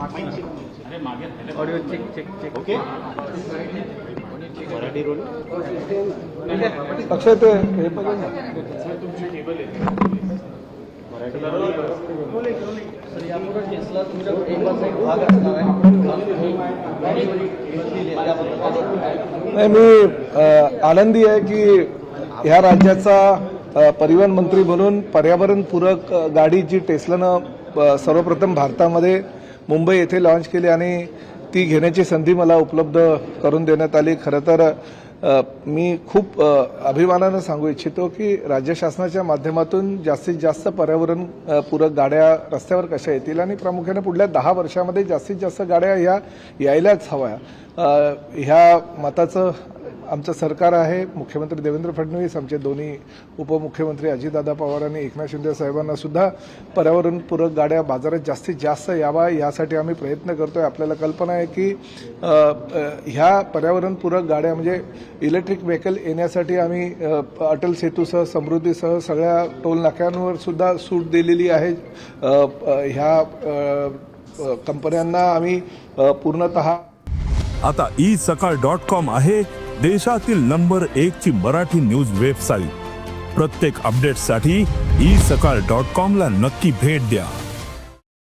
Audio check okay Marathi role Akshay ते हे पण तुमची टेबल आहे मराठी सर यापुढे टेस्ला तुमच्या टेबलचा एक भाग असणार आहे. नाही, मी आनंदी आहे की ह्या राज्याचा परिवहन मंत्री म्हणून पर्यावरणपूरक गाडी जी टेस्लानं सर्वप्रथम भारतामध्ये मुंबई येथे लॉन्च केली आणि ती घेण्याची संधी मला उपलब्ध करून देण्यात आली. खरं तर मी खूप अभिमानानं सांगू इच्छितो की राज्य शासनाच्या माध्यमातून जास्तीत जास्त पर्यावरणपूरक गाड्या रस्त्यावर कशा येतील आणि प्रामुख्याने पुढल्या 10 वर्षामध्ये जास्तीत जास्त गाड्या ह्या यायलाच हव्या. ह्या मताचं आमचं सरकार आहे. मुख्यमंत्री देवेंद्र फडणवीस, आमचे दोन्ही उपमुख्यमंत्री अजितदादा पवार आणि एकनाथ शिंदे साहेबांना सुद्धा पर्यावरणपूरक गाड्या बाजारात जास्तीत जास्त यावा यासाठी आम्ही प्रयत्न करतोय. आपल्याला कल्पना आहे की ह्या पर्यावरणपूरक गाड्या म्हणजे इलेक्ट्रिक व्हेकल येण्यासाठी आम्ही अटल सेतूसह समृद्धीसह सगळ्या टोल नाक्यांवर सुद्धा सूट दिलेली आहे. ह्या कंपन्यांना आम्ही पूर्णतः आता isakal.com आहे देशातील नंबर 1 ची मराठी न्यूज वेबसाईट. प्रत्येक अपडेटसाठी isakal.com ला नक्की भेट द्या.